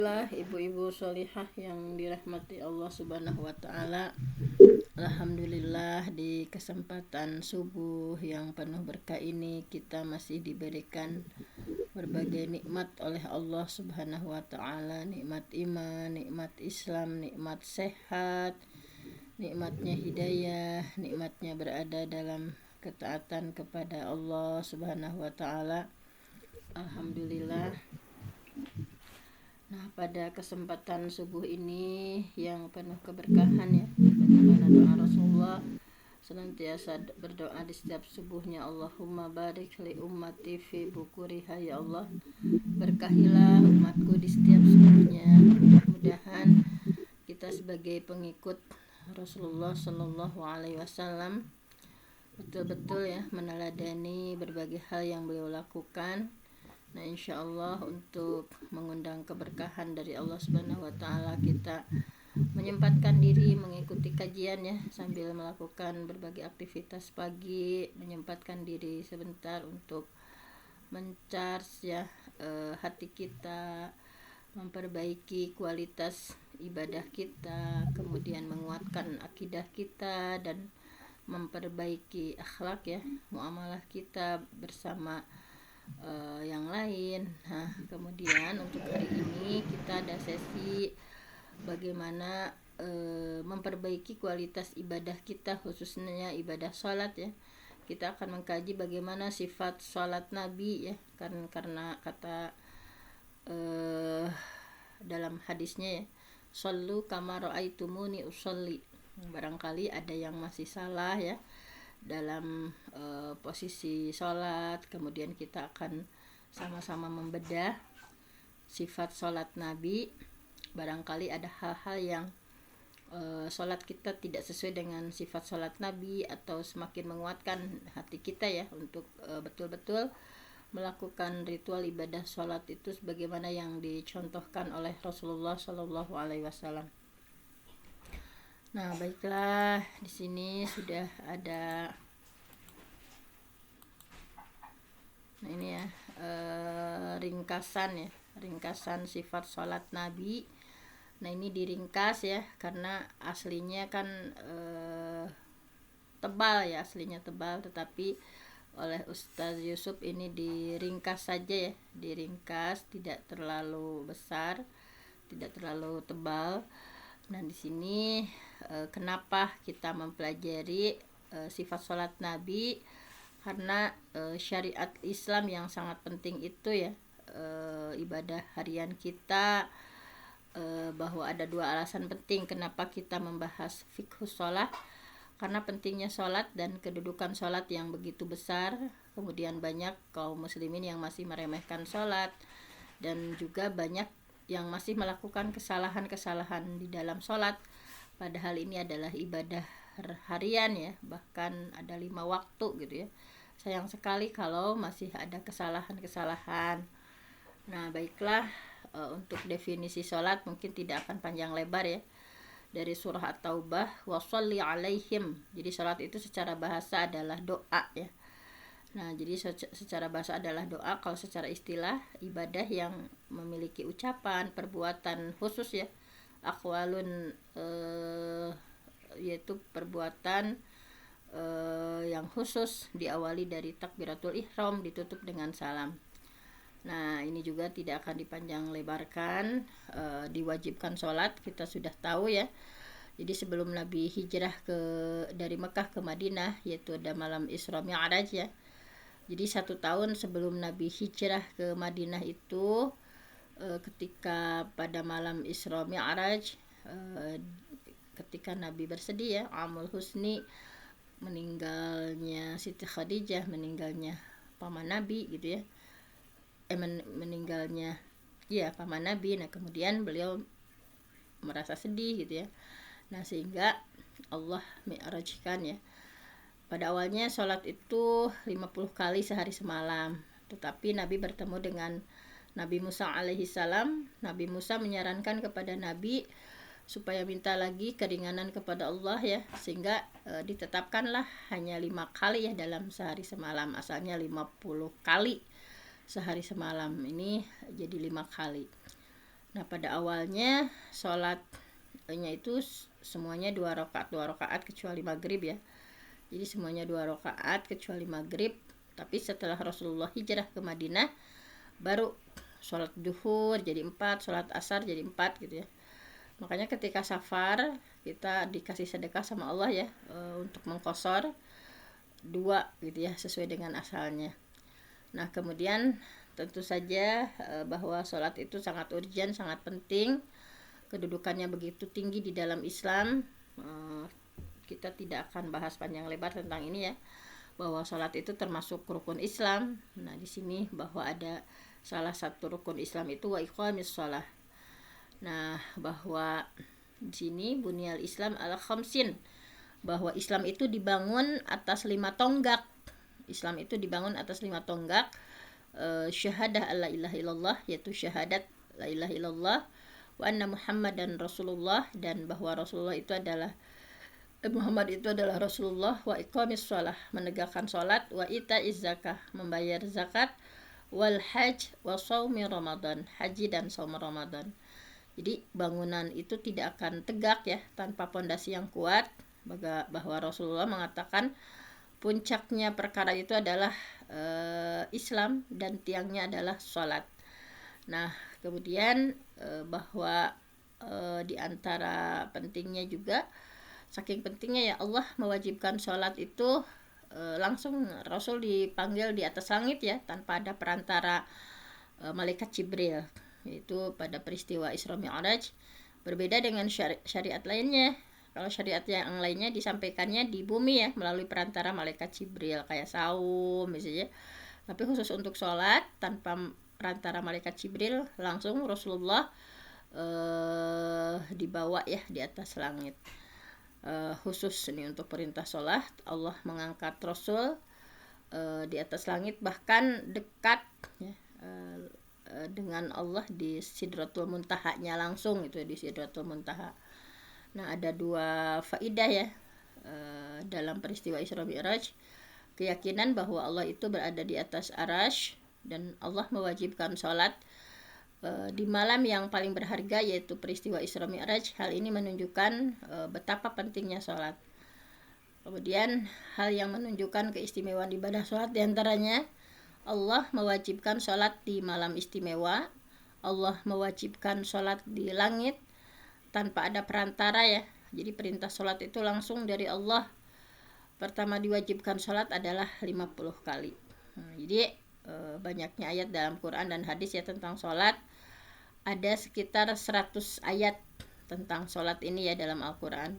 Ibu-ibu sholihah yang dirahmati Allah Subhanahu wa taala. Alhamdulillah, di kesempatan subuh yang penuh berkah ini kita masih diberikan berbagai nikmat oleh Allah Subhanahu wa taala, nikmat iman, nikmat Islam, nikmat sehat, nikmatnya hidayah, nikmatnya berada dalam ketaatan kepada Allah Subhanahu wa taala. Alhamdulillah. Nah, pada kesempatan subuh ini yang penuh keberkahan ya, bagaimana doa Rasulullah senantiasa berdoa di setiap subuhnya, Allahumma barik li ummati fi bukuriha, ya Allah berkahilah umatku di setiap subuhnya. Mudah-mudahan kita sebagai pengikut Rasulullah Shallallahu Alaihi Wasallam betul-betul ya meneladani berbagai hal yang beliau lakukan. Nah, insya Allah untuk mengundang keberkahan dari Allah Subhanahu wa taala, kita menyempatkan diri mengikuti kajian ya, sambil melakukan berbagai aktivitas pagi, menyempatkan diri sebentar untuk mencharge ya hati kita, memperbaiki kualitas ibadah kita, kemudian menguatkan akidah kita dan memperbaiki akhlak ya, muamalah kita bersama yang lain. Nah, kemudian untuk hari ini kita ada sesi bagaimana memperbaiki kualitas ibadah kita, khususnya ibadah sholat ya. Kita akan mengkaji bagaimana sifat sholat Nabi ya, karena kata dalam hadisnya ya, shollu kama ra'aitumuni usolli. Barangkali ada yang masih salah ya dalam posisi sholat. Kemudian kita akan sama-sama membedah sifat sholat Nabi. Barangkali ada hal-hal yang sholat kita tidak sesuai dengan sifat sholat Nabi, atau semakin menguatkan hati kita ya untuk betul-betul melakukan ritual ibadah sholat itu sebagaimana yang dicontohkan oleh Rasulullah Shallallahu Alaihi Wasallam. Nah, baiklah, di sini sudah ada ini ya, ringkasan sifat sholat Nabi. Nah, ini diringkas ya karena aslinya kan tebal ya, tetapi oleh Ustaz Yusuf ini diringkas saja ya, diringkas, tidak terlalu besar, tidak terlalu tebal. Nah, di sini kenapa kita mempelajari sifat sholat Nabi? Karena syariat Islam yang sangat penting itu ya, ibadah harian kita, bahwa ada dua alasan penting kenapa kita membahas fikih sholat. Karena pentingnya sholat dan kedudukan sholat yang begitu besar, kemudian banyak kaum muslimin yang masih meremehkan sholat, dan juga banyak yang masih melakukan kesalahan-kesalahan di dalam sholat, padahal ini adalah ibadah harian ya, bahkan ada 5 waktu gitu ya. Sayang sekali kalau masih ada kesalahan-kesalahan. Nah, baiklah, untuk definisi sholat mungkin tidak akan panjang lebar ya, dari surah At-Taubah, wa sholli alaihim. Jadi sholat itu secara bahasa adalah doa ya. Nah, jadi secara bahasa adalah doa. Kalau secara istilah, ibadah yang memiliki ucapan, perbuatan khusus ya, aqwalun, yaitu perbuatan yang khusus, diawali dari takbiratul ihram, ditutup dengan salam. Nah, ini juga tidak akan dipanjang lebarkan. Diwajibkan sholat kita sudah tahu ya. Jadi sebelum Nabi hijrah dari Mekah ke Madinah, yaitu ada malam Isra Mi'raj ya. Jadi 1 tahun sebelum Nabi hijrah ke Madinah itu, ketika pada malam Isra Mi'raj, ketika Nabi bersedih ya, Amul Husni, meninggalnya Siti Khadijah, meninggalnya paman Nabi gitu ya, meninggalnya ya paman Nabi. Nah, kemudian beliau merasa sedih gitu ya. Nah, sehingga Allah mi'rajkan ya. Pada awalnya sholat itu 50 kali sehari semalam, tetapi Nabi bertemu dengan Nabi Musa alaihissalam. Nabi Musa menyarankan kepada Nabi supaya minta lagi keringanan kepada Allah ya, sehingga ditetapkanlah hanya 5 kali ya dalam sehari semalam. Asalnya 50 kali sehari semalam, ini jadi 5 kali. Nah, pada awalnya sholatnya itu semuanya 2 rakaat kecuali maghrib ya. Jadi semuanya 2 rakaat kecuali maghrib. Tapi setelah Rasulullah hijrah ke Madinah, baru sholat duhur jadi 4, sholat asar jadi 4 gitu ya. Makanya ketika safar kita dikasih sedekah sama Allah ya, untuk mengqashar 2 gitu ya, sesuai dengan asalnya. Nah, kemudian tentu saja bahwa sholat itu sangat urgent, sangat penting, kedudukannya begitu tinggi di dalam Islam. Kita tidak akan bahas panjang lebar tentang ini ya, bahwa sholat itu termasuk rukun Islam. Nah, di sini bahwa ada salah satu rukun Islam itu wa iqamis shalah. Nah, bahwa di sini bunyal Islam ala khamsin, bahwa Islam itu dibangun atas 5 tonggak. Islam itu dibangun atas 5 tonggak. Syahadah alla ilaha illallah, yaitu syahadat la ilaha illallah, wa anna Muhammadan Rasulullah, dan bahwa Rasulullah itu adalah Muhammad itu adalah Rasulullah, wa iqamis shalah, menegakkan salat, wa ita'iz zakah, membayar zakat, wal hajj wa shaumi Ramadan, haji dan saum Ramadan. Jadi bangunan itu tidak akan tegak ya tanpa pondasi yang kuat, bahwa Rasulullah mengatakan puncaknya perkara itu adalah Islam dan tiangnya adalah salat. Nah, kemudian bahwa di antara pentingnya juga, saking pentingnya ya, Allah mewajibkan sholat itu langsung Rasul dipanggil di atas langit ya, tanpa ada perantara malaikat Jibril. Itu pada peristiwa Isra Mi'raj. Berbeda dengan syariat lainnya. Kalau syariat yang lainnya disampaikannya di bumi ya, melalui perantara malaikat Jibril, kayak saum misalnya. Tapi khusus untuk sholat, tanpa perantara malaikat Jibril, langsung Rasulullah dibawa ya di atas langit. Khusus ini untuk perintah sholat, Allah mengangkat Rasul di atas langit, bahkan dekat ya, dengan Allah di Sidratul Muntahanya langsung, itu di Sidratul Muntaha. Nah, ada 2 faidah ya dalam peristiwa Isra Mi'raj. Keyakinan bahwa Allah itu berada di atas arasy, dan Allah mewajibkan sholat di malam yang paling berharga, yaitu peristiwa Isra Mi'raj. Hal ini menunjukkan betapa pentingnya sholat. Kemudian hal yang menunjukkan keistimewaan ibadah sholat diantaranya, Allah mewajibkan sholat di malam istimewa. Allah mewajibkan sholat di langit tanpa ada perantara ya. Jadi perintah sholat itu langsung dari Allah. Pertama diwajibkan sholat adalah 50 kali. Jadi banyaknya ayat dalam Quran dan hadis ya tentang sholat. Ada sekitar 100 ayat tentang sholat ini ya dalam Al-Quran.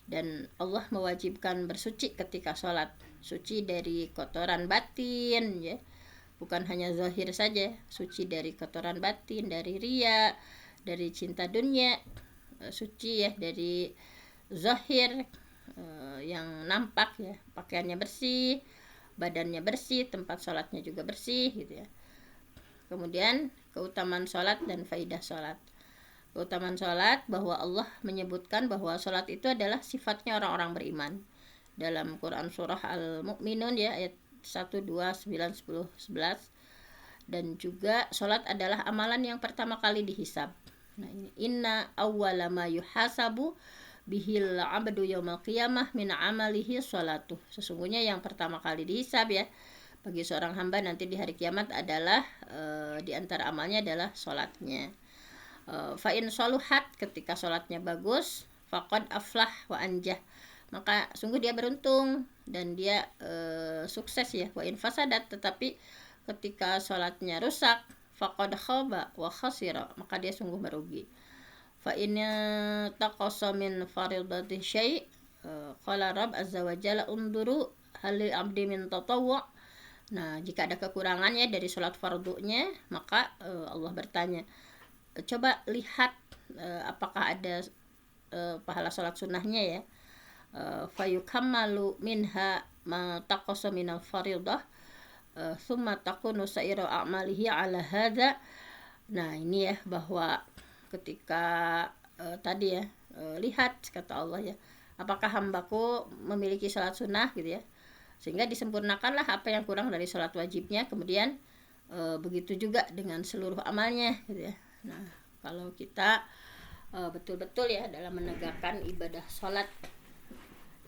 Dan Allah mewajibkan bersuci ketika sholat, suci dari kotoran batin ya, bukan hanya zahir saja, suci dari kotoran batin, dari riya, dari cinta dunia, suci ya dari zahir yang nampak ya, pakaiannya bersih, badannya bersih, tempat sholatnya juga bersih gitu ya. Kemudian keutamaan sholat dan faidah sholat. Keutamaan sholat, bahwa Allah menyebutkan bahwa sholat itu adalah sifatnya orang-orang beriman. Dalam Quran surah Al-Mu'minun ya, ayat 1, 2, 9, 10, 11. Dan juga sholat adalah amalan yang pertama kali dihisab. Nah, ini inna awwala ma yuhasabu bihil abdu yaumal qiyamah min amalihi sholatuh. Sesungguhnya yang pertama kali dihisab ya bagi seorang hamba nanti di hari kiamat adalah di antara amalnya adalah sholatnya. Fa in soluhat, ketika sholatnya bagus, faqad aflah wa anjah, maka sungguh dia beruntung dan dia sukses ya. Wa in fasadat, tetapi ketika sholatnya rusak, faqad khaba wa khasira, maka dia sungguh merugi. Fa in taqasa min faridati syai' qala rabb azza wa jalla unduru halil abdi min tatawwu'. Nah, jika ada kekurangannya dari sholat fardunya, maka Allah bertanya, coba lihat apakah ada pahala sholat sunnahnya ya. Fayukammalu minha ma taqasa minal faridah thumma takunu sa'iru a'malihi ala hadza. Nah, ini ya, bahwa ketika tadi ya, lihat kata Allah ya, apakah hambaku memiliki sholat sunnah gitu ya, sehingga disempurnakanlah apa yang kurang dari sholat wajibnya. Kemudian begitu juga dengan seluruh amalnya gitu ya. Nah, kalau kita betul-betul ya dalam menegakkan ibadah sholat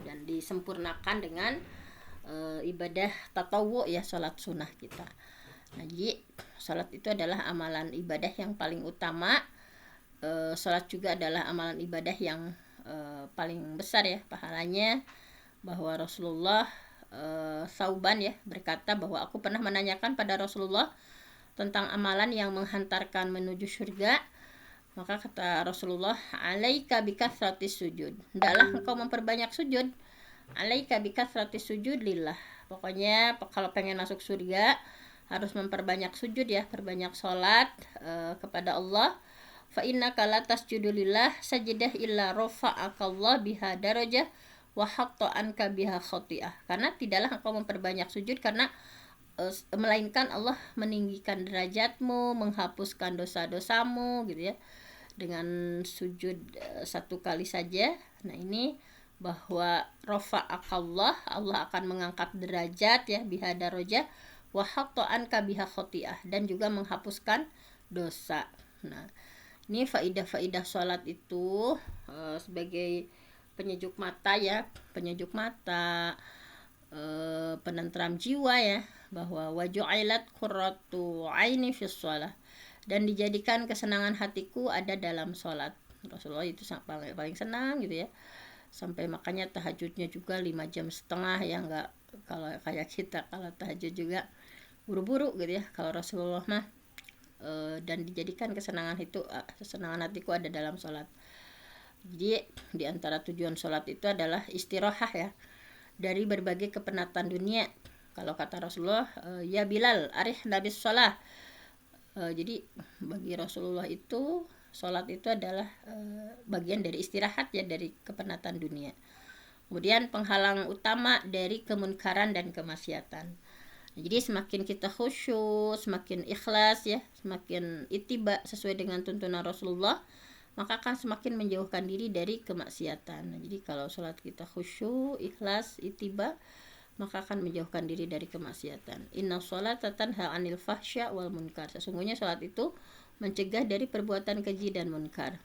dan disempurnakan dengan ibadah tatawu ya, sholat sunnah kita. Nah, jadi sholat itu adalah amalan ibadah yang paling utama. Sholat juga adalah amalan ibadah yang paling besar ya pahalanya, bahwa Rasulullah Sauban ya berkata bahwa aku pernah menanyakan pada Rasulullah tentang amalan yang menghantarkan menuju surga. Maka kata Rasulullah, alaika bikathratis sujud, hendaklah engkau memperbanyak sujud. Alaika bikathratis sujud lillah, pokoknya kalau pengen masuk surga harus memperbanyak sujud ya, perbanyak sholat kepada Allah. Fa innaka la tasjudu lillah sajidah illa rafa'akallah biha darajah wa hatta anka biha khati'ah. Karena tidaklah engkau memperbanyak sujud karena melainkan Allah meninggikan derajatmu, menghapuskan dosa-dosamu gitu ya, dengan sujud satu kali saja. Nah, ini bahwa rafa'akallah, Allah akan mengangkat derajat ya, biha darajah wa hatta anka biha khati'ah, dan juga menghapuskan dosa. Nah, ini faidah-faidah sholat itu sebagai penyejuk mata ya, penyejuk mata, penentram jiwa ya, bahwa waju'ilat qurratu aini fis shalah, dan dijadikan kesenangan hatiku ada dalam sholat. Rasulullah itu paling senang gitu ya, sampai makanya tahajudnya juga 5,5 jam ya, enggak kalau kayak kita, kalau tahajud juga buru-buru gitu ya. Kalau Rasulullah mah dan dijadikan kesenangan hatiku ada dalam sholat. Jadi di antara tujuan sholat itu adalah istirahat ya dari berbagai kepenatan dunia. Kalau kata Rasulullah, ya Bilal arih nabis sholat. Jadi bagi Rasulullah itu sholat itu adalah bagian dari istirahat ya dari kepenatan dunia. Kemudian penghalang utama dari kemunkaran dan kemaksiatan. Jadi semakin kita khusyuk, semakin ikhlas ya, semakin ittiba sesuai dengan tuntunan Rasulullah, maka akan semakin menjauhkan diri dari kemaksiatan. Nah, jadi kalau sholat kita khusyuk, ikhlas, ittiba, maka akan menjauhkan diri dari kemaksiatan. Inna sholata tanha 'anil fahsya wal munkar. Sesungguhnya sholat itu mencegah dari perbuatan keji dan munkar.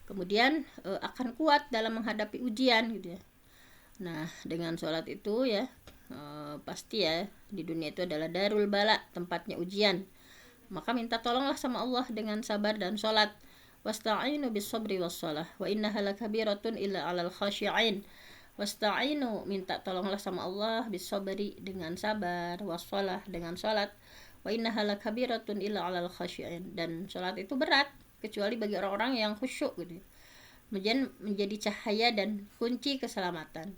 Kemudian akan kuat dalam menghadapi ujian gitu ya. Nah, dengan sholat itu ya pasti ya di dunia itu adalah darul bala, tempatnya ujian. Maka minta tolonglah sama Allah dengan sabar dan sholat. Wasta'inu bis sabri was shalah wa innaha lakabiratun illa 'alal khashi'in. Wasta'inu, minta tolonglah sama Allah, bis sabri dengan sabar, was shalah dengan sholat. Wa innaha lakabiratun illa 'alal khashi'in, dan sholat itu berat kecuali bagi orang-orang yang khusyuk gitu. Kemudian menjadi cahaya dan kunci keselamatan.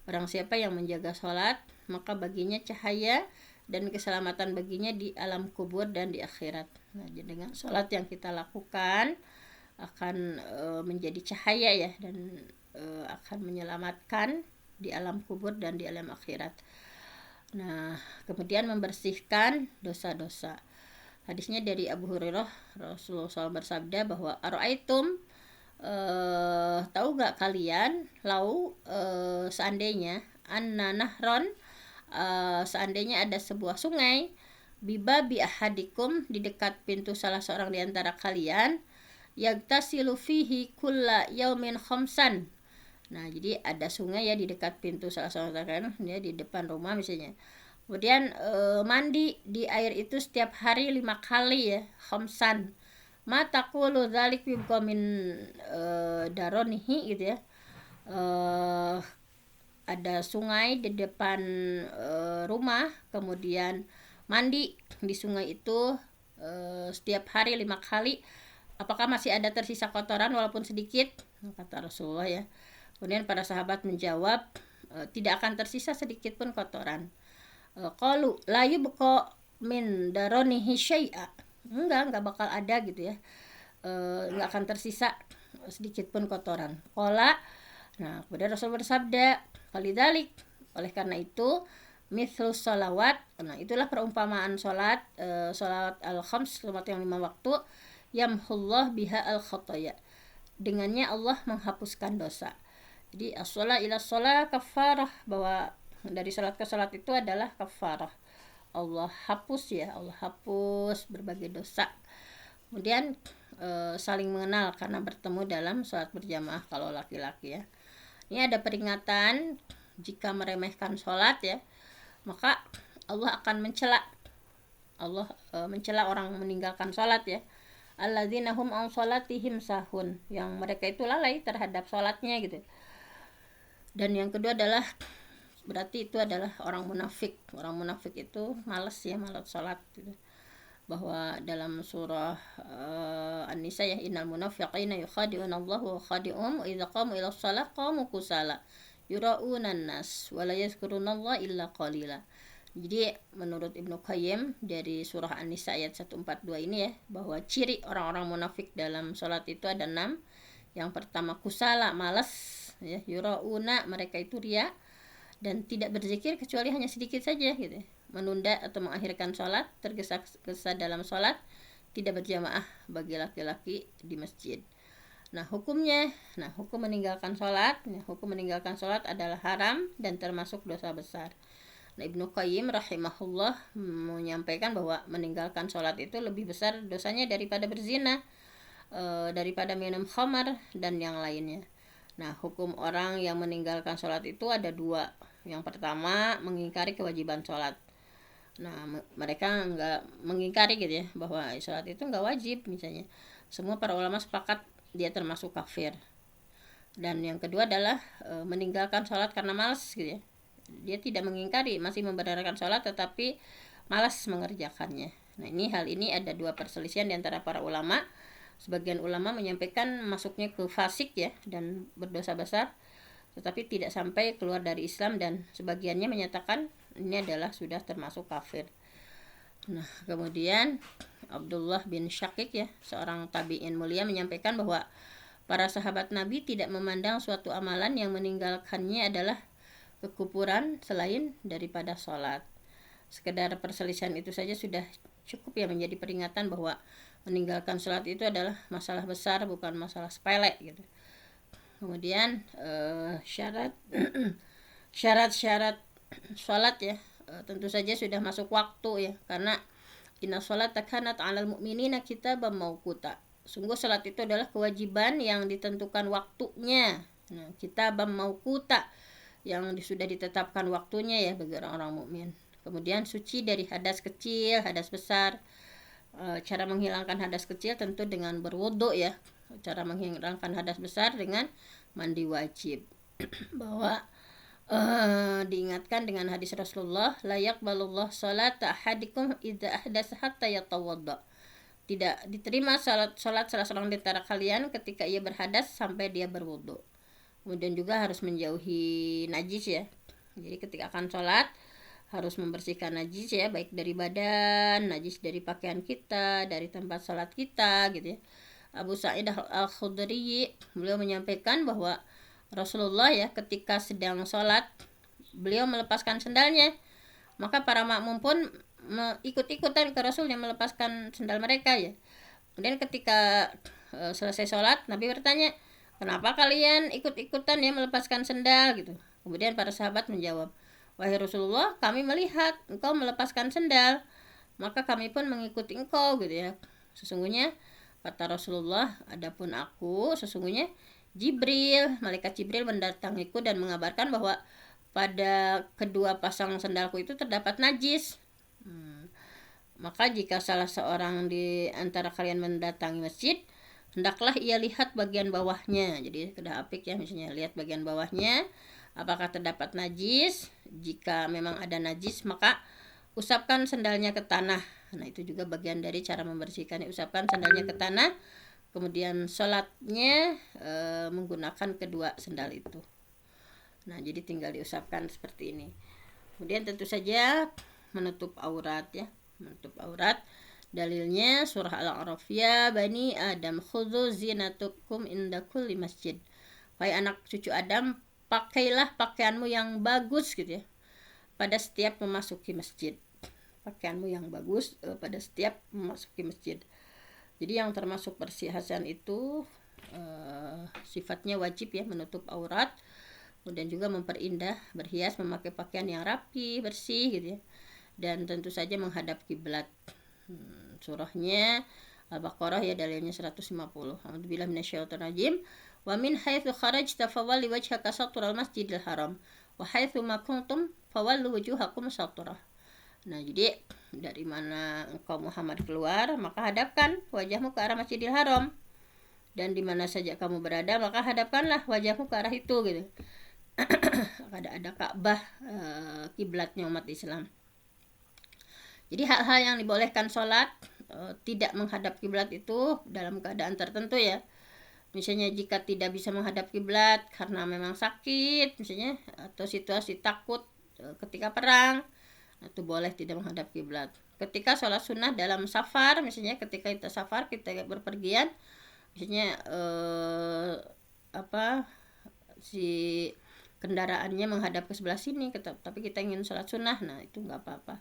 Barang siapa yang menjaga sholat, maka baginya cahaya dan keselamatan baginya di alam kubur dan di akhirat. Nah, jadi dengan sholat yang kita lakukan akan menjadi cahaya ya, dan akan menyelamatkan di alam kubur dan di alam akhirat. Nah, kemudian membersihkan dosa-dosa. Hadisnya dari Abu Hurairah, Rasulullah SAW bersabda bahwa ara'aitum, tahu gak kalian, lau seandainya anna nahron, seandainya ada sebuah sungai, bibabi ahadikum, di dekat pintu salah seorang di antara kalian, yagtasilu fihi kulla yaumin khamsan. Nah, jadi ada sungai ya di dekat pintu salah seorang kalian ya, di depan rumah misalnya. Kemudian mandi di air itu setiap hari 5 kali ya, khamsan. Ma taqulu dzalik fi qamin daronihi gitu ya. Ada sungai di depan rumah, kemudian mandi di sungai itu setiap hari 5 kali. Apakah masih ada tersisa kotoran walaupun sedikit? Kata Rasulullah ya. Kemudian para sahabat menjawab, tidak akan tersisa sedikit pun kotoran. Qalu la yubqa min daronihi syai'a. Enggak bakal ada gitu ya. Enggak akan tersisa sedikit pun kotoran. Qala, nah kemudian Rasul bersabda, "Falidalik, oleh karena itu, mithlus sholawat." Nah, itulah perumpamaan sholat, sholat al-khams, sholat yang 5 waktu, yamhullah biha al-khotoya, dengannya Allah menghapuskan dosa. Jadi as-sholat ila sholat kafarah, bahwa dari sholat ke sholat itu adalah kafarah. Allah hapus ya, Allah hapus berbagai dosa. Kemudian saling mengenal karena bertemu dalam sholat berjamaah kalau laki-laki ya. Ini ada peringatan jika meremehkan sholat ya, maka Allah akan mencela. Allah mencela orang meninggalkan sholat ya. Alladzina hum an sholatihim sahun, yang mereka itu lalai terhadap sholatnya gitu. Dan yang kedua adalah berarti itu adalah orang munafik. Orang munafik itu malas sholat gitu. Bahwa dalam surah An-Nisa ya, innal munafiqina yukhadi'una Allah wa khadi'um wa idza qamu ila shalah qamu kusala yura'una an-nas wa la yazkuruna Allah illa qalila. Jadi menurut Ibnu Qayyim dari surah An-Nisa ayat 142 ini ya, bahwa ciri orang-orang munafik dalam sholat itu ada 6. Yang pertama kusala, malas ya, yura'una, mereka itu riya dan tidak berzikir kecuali hanya sedikit saja gitu, menunda atau mengakhirkan sholat, tergesa-gesa dalam sholat, tidak berjamaah bagi laki-laki di masjid. Hukum meninggalkan sholat, hukum meninggalkan sholat adalah haram dan termasuk dosa besar. Ibnu Qayyim rahimahullah menyampaikan bahwa meninggalkan sholat itu lebih besar dosanya daripada berzina, daripada minum khamar dan yang lainnya. Hukum orang yang meninggalkan sholat itu ada 2. Yang pertama, mengingkari kewajiban sholat. Mereka enggak mengingkari gitu ya, bahwa sholat itu enggak wajib misalnya. Semua para ulama sepakat dia termasuk kafir. Dan yang kedua adalah meninggalkan sholat karena malas gitu ya. Dia tidak mengingkari, masih membenarkan sholat tetapi malas mengerjakannya. Hal ini ada 2 perselisihan di antara para ulama. Sebagian ulama menyampaikan masuknya ke fasik ya dan berdosa besar, tetapi tidak sampai keluar dari Islam, dan sebagiannya menyatakan ini adalah sudah termasuk kafir. Kemudian Abdullah bin Syakik ya, seorang tabi'in mulia, menyampaikan bahwa para sahabat Nabi tidak memandang suatu amalan yang meninggalkannya adalah kekufuran selain daripada sholat. Sekedar perselisihan itu saja sudah cukup ya menjadi peringatan bahwa meninggalkan sholat itu adalah masalah besar, bukan masalah sepele gitu. Kemudian syarat-syarat sholat ya, tentu saja sudah masuk waktu ya, karena inna sholata kanat 'alal mu'minina kitaban mauquta. Sungguh sholat itu adalah kewajiban yang ditentukan waktunya. Kitaban mauquta, yang sudah ditetapkan waktunya ya bagi orang-orang mukmin. Kemudian suci dari hadas kecil, hadas besar. Cara menghilangkan hadas kecil tentu dengan berwudu ya. Cara menghilangkan hadas besar dengan mandi wajib. Bahwa diingatkan dengan hadis Rasulullah, la yaqbalullah salata ahadikum idza ahdasa hatta yatawadda. Tidak diterima salat salah seorang di antara kalian ketika ia berhadas sampai dia berwudu. Kemudian juga harus menjauhi najis ya. Jadi ketika akan sholat harus membersihkan najis ya, baik dari badan, najis dari pakaian kita, dari tempat sholat kita gitu ya. Abu Sa'id Al-Khudri beliau menyampaikan bahwa Rasulullah ya ketika sedang sholat beliau melepaskan sendalnya, maka para makmum pun ikut-ikutan ke Rasul yang melepaskan sendal mereka ya. Kemudian ketika selesai sholat, Nabi bertanya, kenapa kalian ikut-ikutan ya melepaskan sendal gitu. Kemudian para sahabat menjawab, wahai Rasulullah, kami melihat engkau melepaskan sendal, maka kami pun mengikuti engkau gitu ya. Sesungguhnya kata Rasulullah, adapun aku sesungguhnya Jibril, malaikat Jibril mendatangiku dan mengabarkan bahwa pada kedua pasang sendalku itu terdapat najis. Maka jika salah seorang di antara kalian mendatangi masjid, hendaklah ia lihat bagian bawahnya. Jadi sudah apik ya, misalnya lihat bagian bawahnya apakah terdapat najis. Jika memang ada najis, maka usapkan sendalnya ke tanah. Itu juga bagian dari cara membersihkan. Usapkan sendalnya ke tanah, kemudian sholatnya menggunakan kedua sendal itu. Jadi tinggal diusapkan seperti ini. Kemudian tentu saja menutup aurat ya, menutup aurat. Dalilnya surah Al-A'raf, ya Bani Adam khudzu zinatukum inda kulli masjid. Wahai anak cucu Adam, pakailah pakaianmu yang bagus gitu ya pada setiap memasuki masjid. Pakaianmu yang bagus pada setiap memasuki masjid. Jadi yang termasuk perhiasan itu sifatnya wajib ya, menutup aurat. Kemudian juga memperindah, berhias, memakai pakaian yang rapi, bersih gitu ya. Dan tentu saja menghadap kiblat. Surahnya Al-Baqarah ya, dalilnya 150. A'udzubillahi minasyaitonirrajim. Wa min haitsu kharajta fawalli wajhaka shatral masjidil haram wa haitsu ma kuntum fawallu wujuhakum syatrah. Nah, jadi dari mana engkau Muhammad keluar, maka hadapkan wajahmu ke arah Masjidil Haram. Dan di mana saja kamu berada, maka hadapkanlah wajahmu ke arah itu gitu. Ada Ka'bah, kiblatnya umat Islam. Jadi hal-hal yang dibolehkan sholat tidak menghadap kiblat itu dalam keadaan tertentu ya. Misalnya jika tidak bisa menghadap kiblat karena memang sakit misalnya, atau situasi takut ketika perang, itu boleh tidak menghadap kiblat. Ketika sholat sunnah dalam safar misalnya, ketika kita safar, kita berpergian misalnya si kendaraannya menghadap ke sebelah sini, tapi kita ingin sholat sunnah, nah itu nggak apa-apa.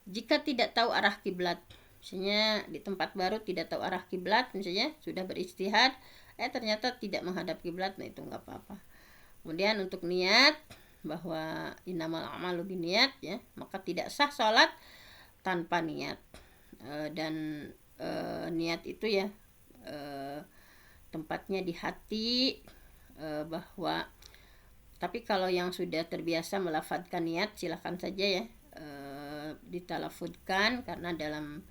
Jika tidak tahu arah kiblat, misalnya di tempat baru tidak tahu arah kiblat, misalnya sudah beristihad, ternyata tidak menghadap kiblat, nah itu nggak apa-apa. Kemudian untuk niat, bahwa innamal a'malu binniyat ya, maka tidak sah sholat tanpa niat. Dan niat itu ya tempatnya di hati, bahwa tapi kalau yang sudah terbiasa melafadzkan niat silakan saja ya ditalafudkan, karena dalam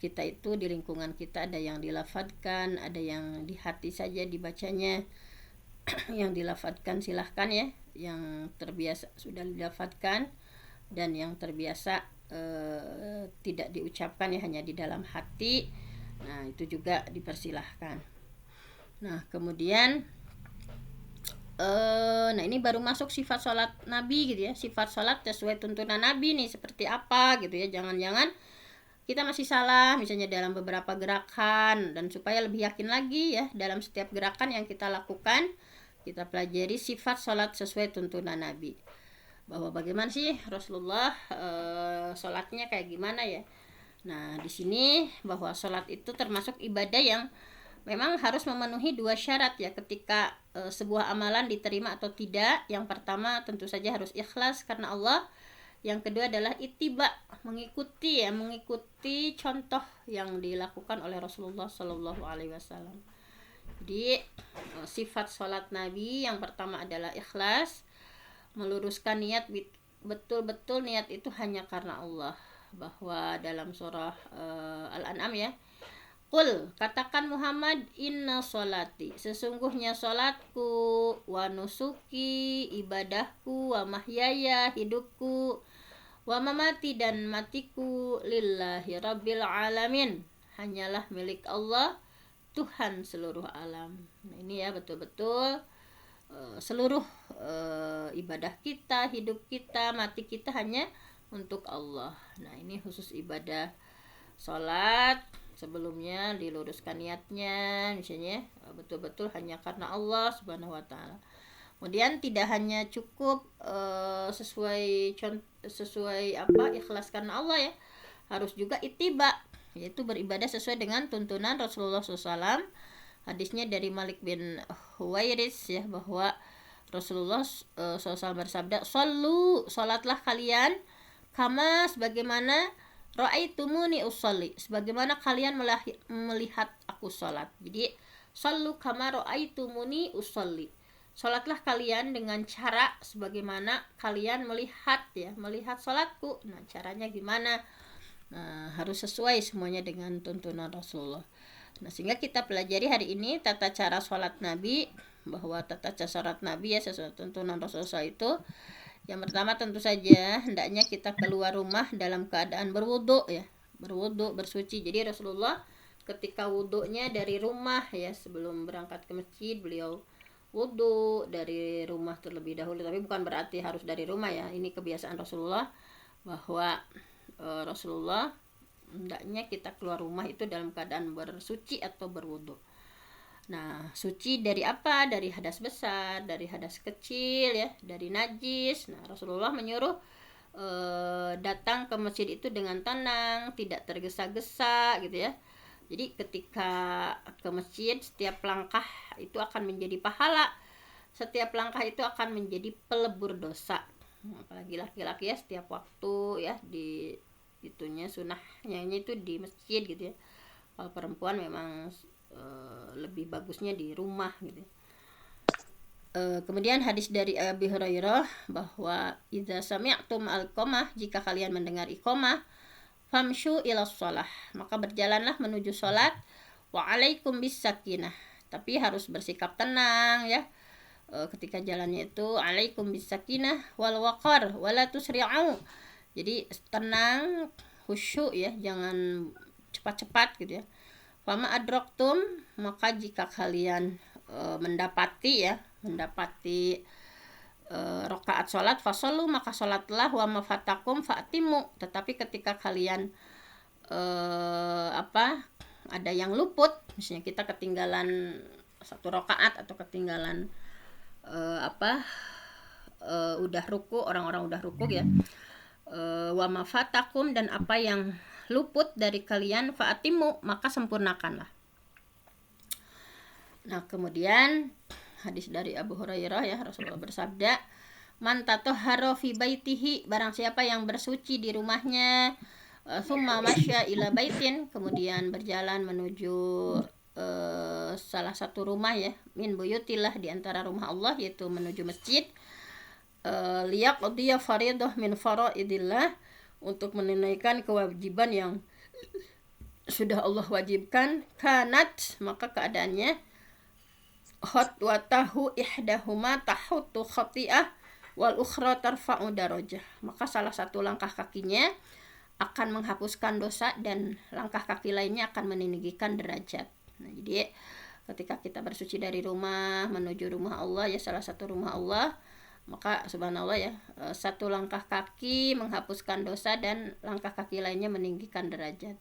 kita itu di lingkungan kita ada yang dilafadzkan, ada yang di hati saja dibacanya. Yang dilafadzkan silahkan ya, yang terbiasa sudah dilafadzkan, dan yang terbiasa tidak diucapkan ya, hanya di dalam hati, nah itu juga dipersilahkan. Nah kemudian nah ini baru masuk sifat sholat Nabi gitu ya, sifat sholat sesuai tuntunan Nabi nih seperti apa gitu ya. Jangan-jangan kita masih salah misalnya dalam beberapa gerakan, dan supaya lebih yakin lagi ya dalam setiap gerakan yang kita lakukan, kita pelajari sifat sholat sesuai tuntunan Nabi, bahwa bagaimana sih Rasulullah sholatnya kayak gimana ya. Nah di sini bahwa sholat itu termasuk ibadah yang memang harus memenuhi dua syarat ya ketika sebuah amalan diterima atau tidak. Yang pertama tentu saja harus ikhlas karena Allah. Yang kedua adalah ittiba, mengikuti contoh yang dilakukan oleh Rasulullah Shallallahu Alaihi Wasallam. Jadi sifat sholat Nabi yang pertama adalah ikhlas, meluruskan niat, betul-betul niat itu hanya karena Allah. Bahwa dalam surah Al-An'am ya, Qul, katakan Muhammad, inna sholati, sesungguhnya sholatku, wa nusuki, ibadahku, wa mahyaya, hidupku, wa mamati, dan matiku, lillahi rabbil alamin, hanyalah milik Allah, Tuhan seluruh alam. Nah ini ya betul-betul seluruh ibadah kita, hidup kita, mati kita hanya untuk Allah. Nah ini khusus ibadah sholat, sebelumnya diluruskan niatnya misalnya betul-betul hanya karena Allah Subhanahu wa taala. Kemudian tidak hanya cukup sesuai ikhlas karena Allah ya, harus juga ittiba, yaitu beribadah sesuai dengan tuntunan Rasulullah SAW. Hadisnya dari Malik bin Huwairis ya, bahwa Rasulullah SAW bersabda, "Shallu, salatlah kalian, kama sebagaimana ra'aitumuni usolli, sebagaimana kalian melihat aku salat." Jadi shallu kama ra'aitumuni usolli, salatlah kalian dengan cara sebagaimana kalian melihat salatku. Nah caranya gimana? Nah, harus sesuai semuanya dengan tuntunan Rasulullah. Nah sehingga kita pelajari hari ini tata cara sholat Nabi, bahwa tata cara sholat Nabi ya sesuai tuntunan Rasulullah itu, yang pertama tentu saja hendaknya kita keluar rumah dalam keadaan berwudu ya, bersuci. Jadi Rasulullah ketika wudunya dari rumah ya, sebelum berangkat ke masjid beliau wudu dari rumah terlebih dahulu. Tapi bukan berarti harus dari rumah ya, ini kebiasaan Rasulullah, bahwa Rasulullah hendaknya kita keluar rumah itu dalam keadaan bersuci atau berwudu. Nah, suci dari apa? Dari hadas besar, dari hadas kecil ya, dari najis. Nah, Rasulullah menyuruh datang ke masjid itu dengan tenang, tidak tergesa-gesa gitu ya. Jadi ketika ke masjid, setiap langkah itu akan menjadi pahala. Setiap langkah itu akan menjadi pelebur dosa. Apalagi laki-laki ya, setiap waktu ya di itunya sunahnya itu di masjid gitu ya. Kalau perempuan memang lebih bagusnya di rumah gitu. Kemudian hadis dari Abi Hurairah bahwa idza sami'tum al-qamah, jika kalian mendengar iqamah, famshu ila shalah, maka berjalanlah menuju salat, wa alaikum bis sakinah, tapi harus bersikap tenang ya. Ketika jalannya itu alaikum bis sakinah wal waqar wala tusri'u, jadi tenang, khusyuk ya, jangan cepat-cepat gitu ya. Fama adraktum, maka jika kalian mendapati rakaat sholat, fasallu, maka sholatlah, wa mafatakum fa'timu, tetapi ketika kalian ada yang luput, misalnya kita ketinggalan satu rakaat atau ketinggalan udah ruku, orang-orang udah ruku ya, wa mafatakum, dan apa yang luput dari kalian, fa'timu, maka sempurnakanlah. Nah, kemudian hadis dari Abu Hurairah ya, Rasulullah bersabda, man tatahhara fi baitihi, barang siapa yang bersuci di rumahnya, summa masya ila baitin, kemudian berjalan menuju salah satu rumah ya, min buyutillah, di antara rumah Allah, yaitu menuju masjid, liyaqdiya faridah min faraidillah, untuk menunaikan kewajiban yang sudah Allah wajibkan, kanat, maka keadaannya khotwatahu ihdahuma tahutu khati'ah wal ukhra tarfa'u darajah, maka salah satu langkah kakinya akan menghapuskan dosa dan langkah kaki lainnya akan meninggikan derajat. Nah, jadi ketika kita bersuci dari rumah menuju rumah Allah ya, salah satu rumah Allah, maka subhanallah ya, satu langkah kaki menghapuskan dosa dan langkah kaki lainnya meninggikan derajat.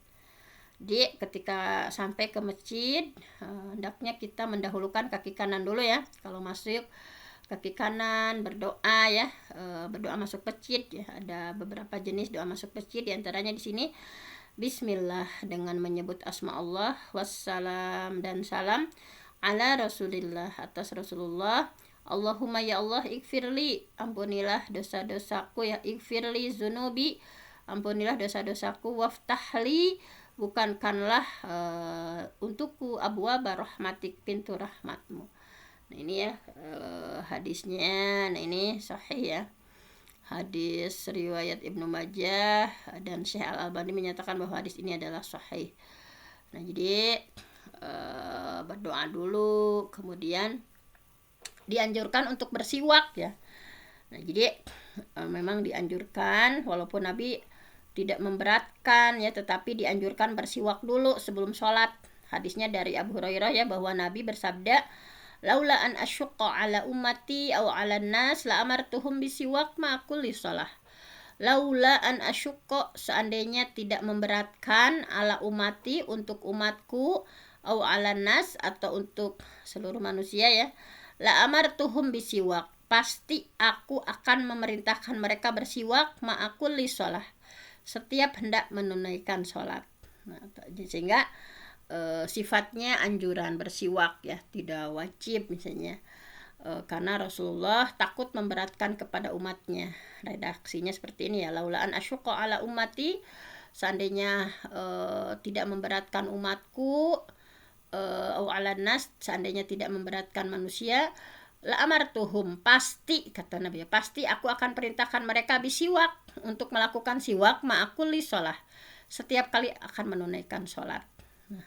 Jadi ketika sampai ke masjid, hendaknya kita mendahulukan kaki kanan dulu ya. Kalau masuk, kaki kanan, berdoa ya, berdoa masuk masjid ya. Ada beberapa jenis doa masuk masjid, diantaranya di sini Bismillah, dengan menyebut asma Allah, wassalam, dan salam ala Rasulillah, atas Rasulullah. Allahumma ya Allah ikfirli, ampunilah dosa-dosaku ya, ikfirli zunubi, ampunilah dosa-dosaku, waftahli, bukankanlah untukku abwaba rahmatik, pintu rahmatmu. Nah ini ya hadisnya. Nah ini sahih ya, hadis riwayat Ibnu Majah, dan Syekh Al-Albani menyatakan bahwa hadis ini adalah sahih. Nah jadi berdoa dulu, kemudian dianjurkan untuk bersiwak ya. Nah jadi memang dianjurkan, walaupun Nabi tidak memberatkan ya, tetapi dianjurkan bersiwak dulu sebelum sholat. Hadisnya dari Abu Hurairah ya, bahwa Nabi bersabda, laula an asyqa ala ummati aw ala nas la amartuhum bisiwak ma kulli shalah. Laula an asyqa, seandainya tidak memberatkan, ala ummati, untuk umatku, aw ala nas, atau untuk seluruh manusia ya, la amartuhum bisiwak, pasti aku akan memerintahkan mereka bersiwak ma kulli shalah, setiap hendak menunaikan sholat. Nah, sehingga sifatnya anjuran bersiwak ya, tidak wajib misalnya, karena Rasulullah takut memberatkan kepada umatnya. Redaksinya seperti ini ya, laulaan asyqa ala ummati, seandainya tidak memberatkan umatku, au ala nas, seandainya tidak memberatkan manusia, la amartuhum, pasti, kata Nabi, pasti aku akan perintahkan mereka bisiwak, untuk melakukan siwak ma'akulli sholah, setiap kali akan menunaikan sholat. Nah,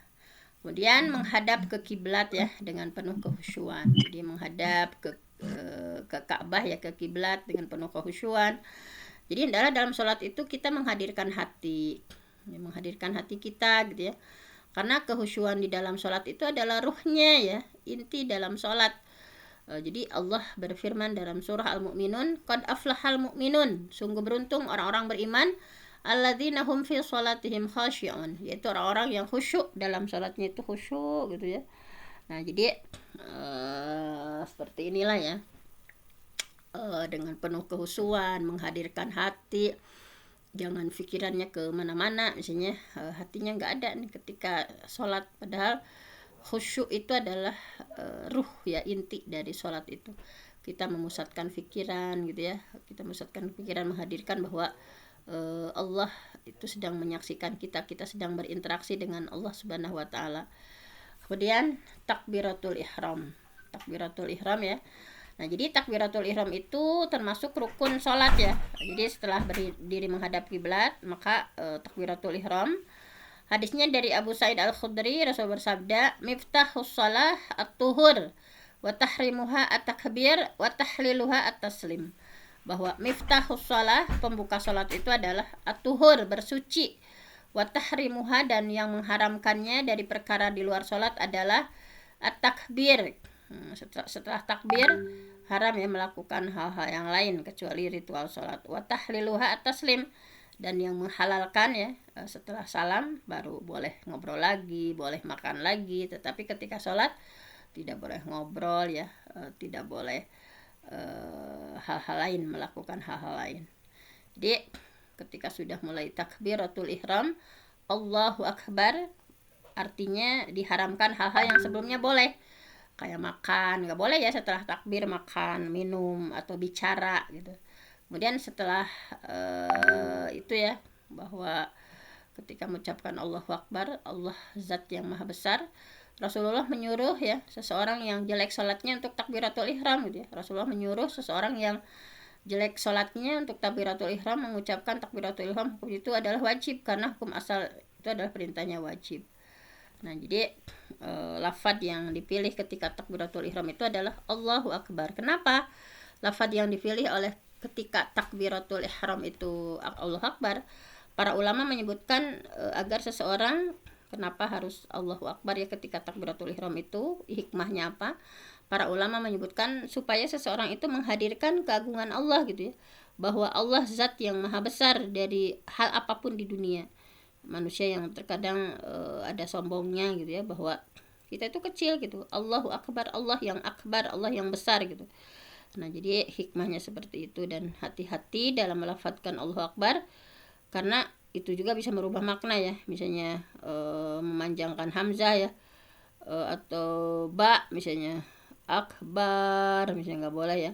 kemudian menghadap ke kiblat ya, dengan penuh kekhusyuan. Jadi menghadap ke Ka'bah ya, ke kiblat dengan penuh kekhusyuan. Jadi dalam sholat itu kita menghadirkan hati kita gitu ya, karena kekhusyuan di dalam sholat itu adalah ruhnya ya, inti dalam sholat. Jadi Allah berfirman dalam surah Al-Mu'minun, qad aflahal mu'minun, sungguh beruntung orang-orang beriman, alladzina hum fi sholatihim khasyi'un, yaitu orang-orang yang khusyuk dalam sholatnya, itu khusyuk gitu ya. Nah jadi seperti inilah ya, dengan penuh kekhusyuan, menghadirkan hati, jangan pikirannya ke mana-mana, misalnya hatinya nggak ada nih ketika sholat, padahal khusyuk itu adalah ruh ya, inti dari sholat itu. Kita memusatkan pikiran gitu ya, kita memusatkan pikiran, menghadirkan bahwa Allah itu sedang menyaksikan kita sedang berinteraksi dengan Allah Subhanahu wa taala. Kemudian takbiratul ihram. Takbiratul ihram ya. Nah, jadi takbiratul ihram itu termasuk rukun sholat ya. Jadi setelah berdiri menghadap kiblat, maka takbiratul ihram. Hadisnya dari Abu Sa'id Al-Khudri, Rasul bersabda, "Miftahus shalah at-tuhur wa tahrimuha at-takbir wa tahliluha at-taslim." Bahwa miftahus shalah, pembuka sholat itu adalah at-tuhur, bersuci, wa tahrimuha, dan yang mengharamkannya dari perkara di luar sholat adalah at-takbir. Setelah takbir haram ya melakukan hal-hal yang lain kecuali ritual sholat. Wa tahliluha at-taslim, dan yang menghalalkan ya setelah salam baru boleh ngobrol lagi, boleh makan lagi, tetapi ketika sholat tidak boleh ngobrol ya, tidak boleh hal-hal lain, melakukan hal-hal lain. Jadi ketika sudah mulai takbiratul ihram, Allahu Akbar, artinya diharamkan hal-hal yang sebelumnya boleh. Kayak makan, nggak boleh ya setelah takbir makan, minum, atau bicara gitu. Kemudian setelah itu ya, bahwa ketika mengucapkan Allahu Akbar, Allah zat yang maha besar, Rasulullah menyuruh ya seseorang yang jelek sholatnya untuk takbiratul ihram gitu ya. Rasulullah menyuruh seseorang yang jelek sholatnya untuk takbiratul ihram mengucapkan takbiratul ihram, hukum itu adalah wajib karena hukum asal itu adalah perintahnya wajib. Nah, jadi lafaz yang dipilih ketika takbiratul ihram itu adalah Allahu Akbar. Kenapa lafaz yang dipilih oleh ketika takbiratul ihram itu Allahu Akbar? Para ulama menyebutkan agar seseorang, kenapa harus Allahu Akbar ya ketika takbiratul ihram itu, hikmahnya apa? Para ulama menyebutkan supaya seseorang itu menghadirkan keagungan Allah gitu ya, bahwa Allah zat yang maha besar dari hal apapun di dunia. Manusia yang terkadang ada sombongnya gitu ya, bahwa kita itu kecil gitu. Allahu Akbar, Allah yang akbar, Allah yang besar gitu. Nah, jadi hikmahnya seperti itu, dan hati-hati dalam melafadzkan Allahu Akbar karena itu juga bisa merubah makna ya. Misalnya memanjangkan hamzah ya, atau ba misalnya, akbar misalnya nggak boleh ya.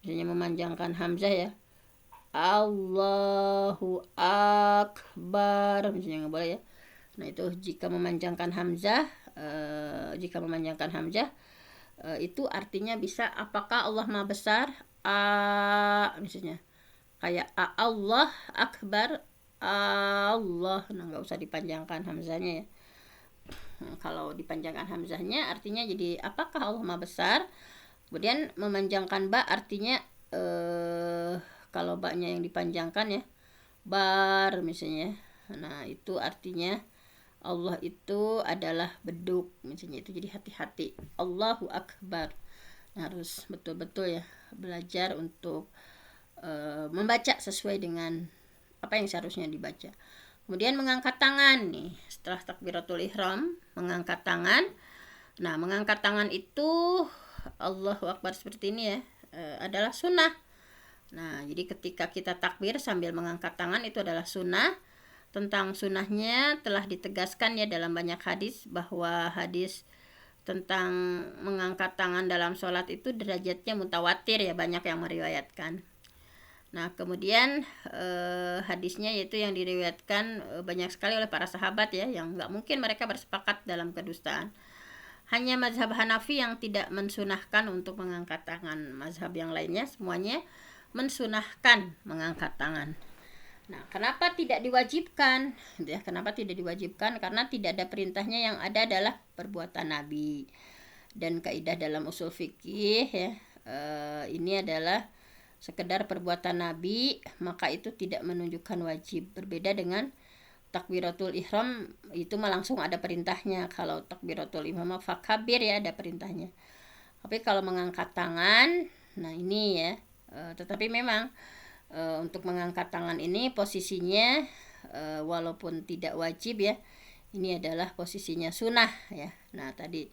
Misalnya memanjangkan hamzah ya, Allahu Akbar misalnya nggak boleh ya. Nah, itu jika memanjangkan hamzah, itu artinya bisa apakah Allah maha besar, misalnya kayak Allah Akbar, Allah, nah nggak usah dipanjangkan hamzahnya ya. Nah, kalau dipanjangkan hamzahnya artinya jadi apakah Allah maha besar. Kemudian memanjangkan ba artinya kalau ba-nya yang dipanjangkan ya, bar misalnya. Nah, itu artinya Allah itu adalah beduk misalnya. Itu jadi hati-hati. Allahu Akbar. Nah, harus betul-betul ya belajar untuk membaca sesuai dengan apa yang seharusnya dibaca. Kemudian mengangkat tangan nih. Setelah takbiratul ihram, mengangkat tangan. Nah, mengangkat tangan itu Allahu Akbar seperti ini ya, adalah sunnah. Nah, jadi ketika kita takbir sambil mengangkat tangan itu adalah sunnah. Tentang sunnahnya telah ditegaskan ya dalam banyak hadis, bahwa hadis tentang mengangkat tangan dalam sholat itu derajatnya mutawatir ya, banyak yang meriwayatkan. Nah, kemudian hadisnya yaitu yang diriwayatkan banyak sekali oleh para sahabat ya, yang nggak mungkin mereka bersepakat dalam kedustaan. Hanya mazhab Hanafi yang tidak mensunahkan untuk mengangkat tangan. Mazhab yang lainnya semuanya mensunahkan mengangkat tangan. Nah, kenapa tidak diwajibkan? Ya, kenapa tidak diwajibkan? Karena tidak ada perintahnya, yang ada adalah perbuatan Nabi. Dan kaidah dalam usul fikih ya, ini adalah sekedar perbuatan Nabi, maka itu tidak menunjukkan wajib. Berbeda dengan takbiratul ihram, itu mah langsung ada perintahnya. Kalau takbiratul ihram fakabir ya, ada perintahnya. Tapi kalau mengangkat tangan, nah ini ya, tetapi memang untuk mengangkat tangan ini posisinya walaupun tidak wajib ya, ini adalah posisinya sunnah ya. Nah, tadi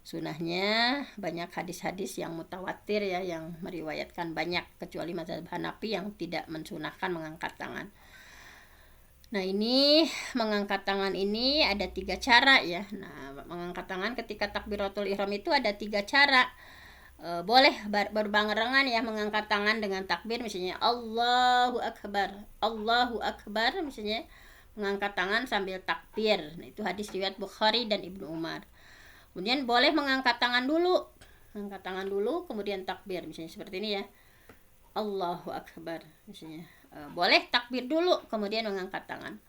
sunnahnya banyak hadis-hadis yang mutawatir ya, yang meriwayatkan banyak, kecuali mazhab Hanafi yang tidak mensunahkan mengangkat tangan. Nah, ini mengangkat tangan ini ada 3 cara ya. Nah, mengangkat tangan ketika takbiratul ihram itu ada 3 cara. boleh berbarengan ya, mengangkat tangan dengan takbir, misalnya Allahu Akbar, Allahu Akbar, misalnya mengangkat tangan sambil takbir. Nah, itu hadis riwayat Bukhari dan Ibnu Umar. Kemudian boleh mengangkat tangan dulu, kemudian takbir, misalnya seperti ini ya, Allahu Akbar, misalnya. Boleh takbir dulu, kemudian mengangkat tangan,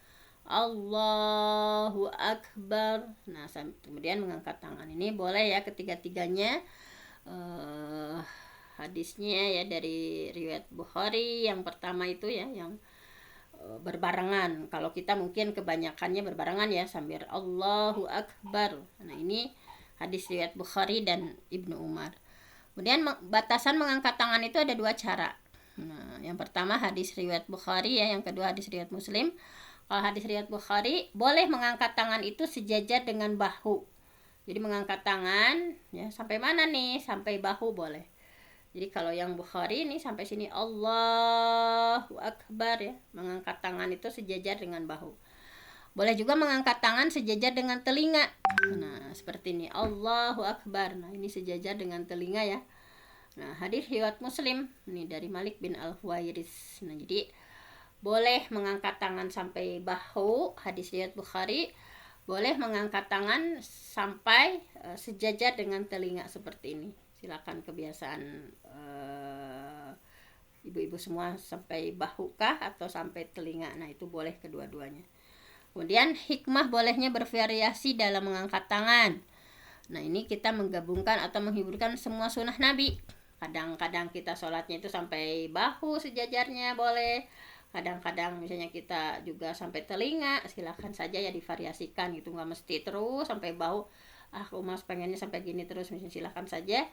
Allahu Akbar. Nah, kemudian mengangkat tangan. Ini boleh ya, ketiga-tiganya. Hadisnya ya dari riwayat Bukhari. Yang pertama itu ya, yang berbarengan. Kalau kita mungkin kebanyakannya berbarengan ya, sambil Allahu Akbar. Nah, ini hadis riwayat Bukhari dan Ibnu Umar. Kemudian batasan mengangkat tangan itu ada 2 cara. Nah, yang pertama hadis riwayat Bukhari ya, yang kedua hadis riwayat Muslim. Kalau hadis riwayat Bukhari, boleh mengangkat tangan itu sejajar dengan bahu. Jadi mengangkat tangan ya sampai mana nih? Sampai bahu boleh. Jadi kalau yang Bukhari ini sampai sini, Allahu Akbar ya. Mengangkat tangan itu sejajar dengan bahu. Boleh juga mengangkat tangan sejajar dengan telinga. Nah, seperti ini, Allahu Akbar. Nah, ini sejajar dengan telinga ya. Nah, hadis riwayat Muslim ini dari Malik bin Al-Huwairis. Nah, jadi boleh mengangkat tangan sampai bahu, hadis riwayat Bukhari. Boleh mengangkat tangan sampai sejajar dengan telinga seperti ini. Silakan kebiasaan ibu-ibu semua, sampai bahu kah atau sampai telinga. Nah, itu boleh kedua-duanya. Kemudian hikmah bolehnya bervariasi dalam mengangkat tangan. Nah, ini kita menggabungkan atau menghiburkan semua sunnah Nabi. Kadang-kadang kita sholatnya itu sampai bahu sejajarnya boleh. Kadang-kadang misalnya kita juga sampai telinga. Silakan saja ya, divariasikan gitu. Nggak mesti terus sampai bahu. Mas pengennya sampai gini terus. Misalnya silakan saja.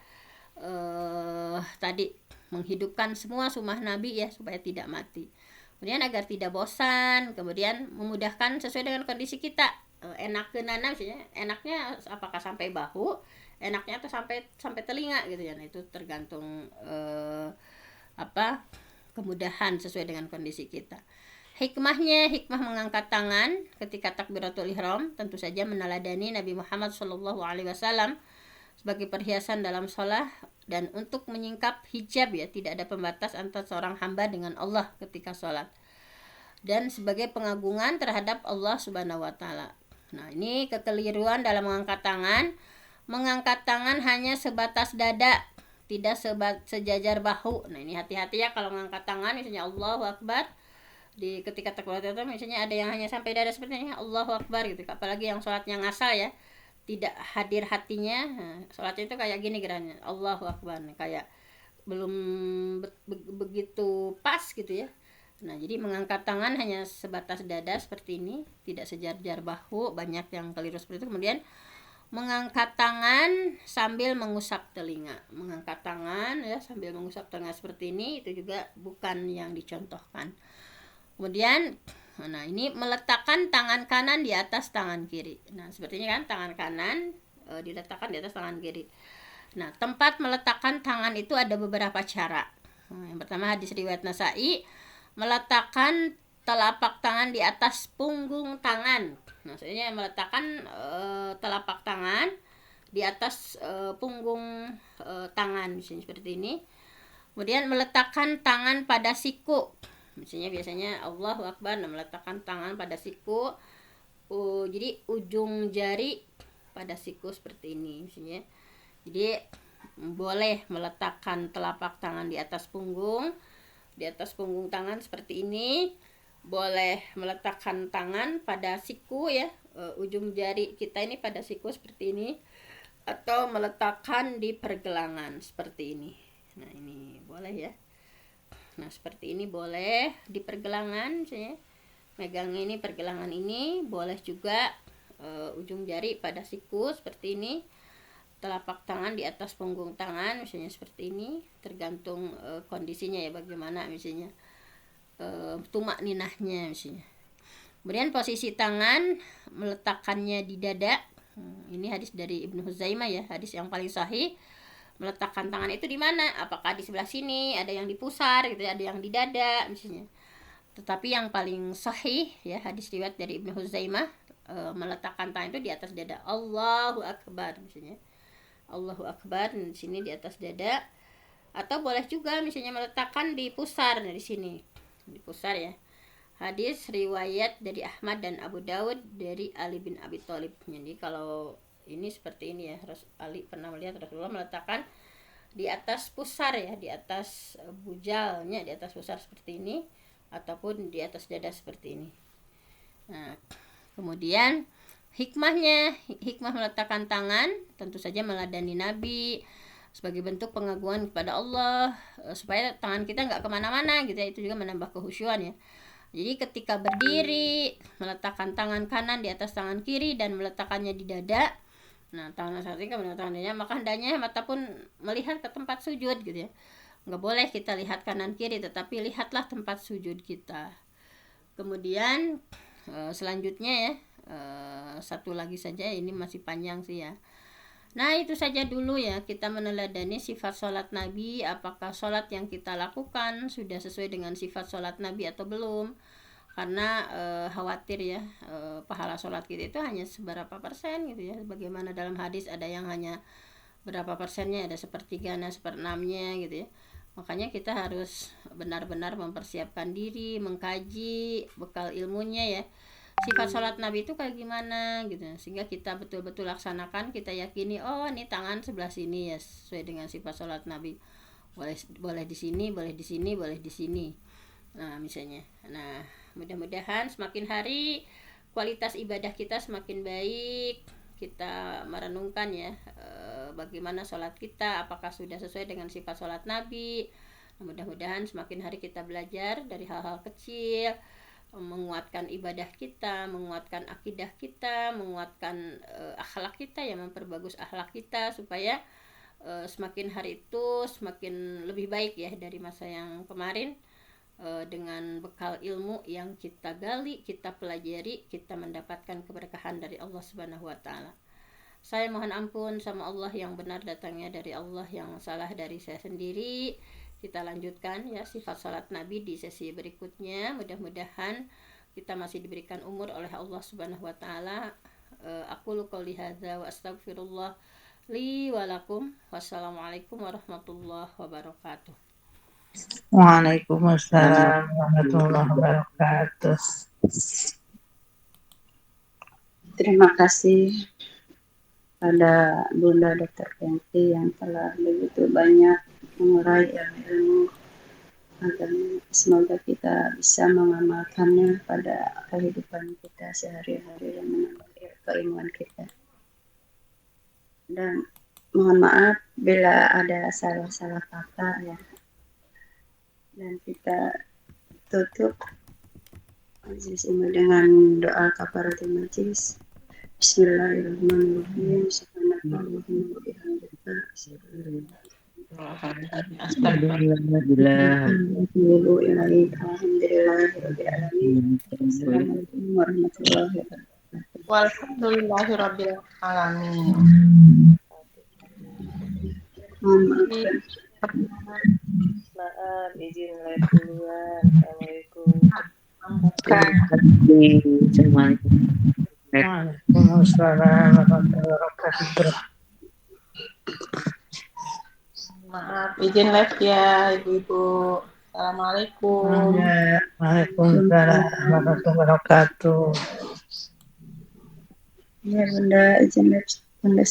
Tadi menghidupkan semua sunnah Nabi ya, supaya tidak mati. Kemudian agar tidak bosan, kemudian memudahkan sesuai dengan kondisi kita. Enaknya misalnya, enaknya apakah sampai bahu, enaknya tuh sampai telinga gitu ya. Nah, itu tergantung kemudahan sesuai dengan kondisi kita. Hikmah mengangkat tangan ketika takbiratul ihram tentu saja meneladani Nabi Muhammad SAW sebagai perhiasan dalam sholat, dan untuk menyingkap hijab ya, tidak ada pembatas antara seorang hamba dengan Allah ketika sholat, dan sebagai pengagungan terhadap Allah Subhanahu wa Ta'ala. Nah, ini kekeliruan dalam mengangkat tangan hanya sebatas dada, tidak sejajar bahu. Nah, ini hati-hati ya kalau mengangkat tangan, misalnya Allahu Akbar, di ketika takbiratul ihram misalnya ada yang hanya sampai dada seperti ini, Allahu Akbar gitu. Apalagi yang sholatnya ngasal ya, tidak hadir hatinya. Nah, sholatnya itu kayak gini gerannya, Allahu Akbar, kayak belum begitu pas gitu ya. Nah, jadi mengangkat tangan hanya sebatas dada seperti ini, tidak sejajar bahu. Banyak yang keliru seperti itu. Kemudian mengangkat tangan sambil mengusap telinga. Mengangkat tangan ya sambil mengusap telinga seperti ini, itu juga bukan yang dicontohkan. Kemudian nah, ini meletakkan tangan kanan di atas tangan kiri. Nah, seperti ini kan, tangan kanan diletakkan di atas tangan kiri. Nah, tempat meletakkan tangan itu ada beberapa cara. Nah, yang pertama hadis riwayat Nasa'i, meletakkan telapak tangan di atas punggung tangan. Maksudnya meletakkan telapak tangan di atas punggung tangan, misalnya seperti ini. Kemudian meletakkan tangan pada siku. Misalnya biasanya Allahu Akbar, meletakkan tangan pada siku. Jadi ujung jari pada siku seperti ini misalnya. Jadi boleh meletakkan telapak tangan di atas punggung tangan seperti ini. Boleh meletakkan tangan pada siku ya, ujung jari kita ini pada siku seperti ini, atau meletakkan di pergelangan seperti ini. Nah, ini boleh ya. Nah, seperti ini boleh di pergelangan misalnya. Megang ini pergelangan ini, boleh juga ujung jari pada siku seperti ini. Telapak tangan di atas punggung tangan misalnya seperti ini, tergantung kondisinya ya, bagaimana misalnya tumak ninahnya misalnya. Kemudian posisi tangan meletakkannya di dada. Ini hadis dari Ibnu Huzaimah ya, hadis yang paling sahih. Meletakkan tangan itu di mana? Apakah di sebelah sini, ada yang di pusar gitu, ada yang di dada misalnya. Tetapi yang paling sahih ya, hadis riwayat dari Ibnu Huzaimah, meletakkan tangan itu di atas dada. Allahu Akbar misalnya. Allahu Akbar di sini di atas dada, atau boleh juga misalnya meletakkan di pusar, di sini di pusar ya. Hadis riwayat dari Ahmad dan Abu Dawud dari Ali bin Abi Thalib. Jadi kalau ini seperti ini ya, Ali pernah melihat Rasulullah meletakkan di atas pusar ya, di atas bujalnya, di atas pusar seperti ini, ataupun di atas dada seperti ini. Nah, kemudian hikmah meletakkan tangan tentu saja meladani Nabi sebagai bentuk pengagungan kepada Allah, supaya tangan kita nggak kemana-mana gitu ya. Itu juga menambah kehusyuan ya. Jadi ketika berdiri, meletakkan tangan kanan di atas tangan kiri dan meletakkannya di dada. Nah, tangan satu kan meletakkan dadanya, maka hendaknya mata pun melihat ke tempat sujud gitu ya. Nggak boleh kita lihat kanan kiri, tetapi lihatlah tempat sujud kita. Kemudian selanjutnya ya, satu lagi saja, ini masih panjang sih ya. Nah, itu saja dulu ya, kita meneladani sifat sholat Nabi. Apakah sholat yang kita lakukan sudah sesuai dengan sifat sholat Nabi atau belum? Karena khawatir ya, pahala sholat kita itu hanya seberapa persen gitu ya. Bagaimana dalam hadis ada yang hanya berapa persennya, ada sepertiganya, seperenamnya gitu ya. Makanya kita harus benar-benar mempersiapkan diri, mengkaji bekal ilmunya ya, sifat sholat Nabi itu kayak gimana gitu, sehingga kita betul-betul laksanakan, kita yakini oh ini tangan sebelah sini ya sesuai dengan sifat sholat Nabi, boleh di sini, boleh di sini, boleh di sini. Nah misalnya, nah mudah-mudahan semakin hari kualitas ibadah kita semakin baik. Kita merenungkan ya, bagaimana sholat kita, apakah sudah sesuai dengan sifat sholat Nabi. Nah, mudah-mudahan semakin hari kita belajar dari hal-hal kecil, menguatkan ibadah kita, menguatkan akidah kita, menguatkan akhlak kita ya, memperbagus akhlak kita supaya semakin hari itu semakin lebih baik ya dari masa yang kemarin. Dengan bekal ilmu yang kita gali, kita pelajari, kita mendapatkan keberkahan dari Allah Subhanahu wa taala. Saya mohon ampun sama Allah, yang benar datangnya dari Allah, yang salah dari saya sendiri. Kita lanjutkan ya sifat salat Nabi di sesi berikutnya. Mudah-mudahan kita masih diberikan umur oleh Allah Subhanahu wa taala. Aqulu qouli hadza wa astaghfirullah li wa lakum. Wassalamualaikum warahmatullahi wabarakatuh. Waalaikumsalam warahmatullahi wabarakatuh. Terima kasih pada Bunda Dr. Penti yang telah begitu banyak mengurai ilmu agama. Semoga kita bisa mengamalkannya pada kehidupan kita sehari-hari dan menambah keilmuan kita. Dan mohon maaf bila ada salah-salah kata ya. Dan kita tutup majlis ini dengan doa kafaratul majlis. Bismillahirrahmanirrahim. Subhanallahumma wa bihamdika asyhadu Assalamualaikum warahmatullahi wabarakatuh. Walhamdulillahirabbil alamin. Maaf, izin live duluan. Assalamualaikum. Waalaikumsalam warahmatullahi wabarakatuh. Maaf, izin live ya, Ibu-ibu. Assalamualaikum. Waalaikumsalam warahmatullahi wabarakatuh. Ya Bunda, izin Bunda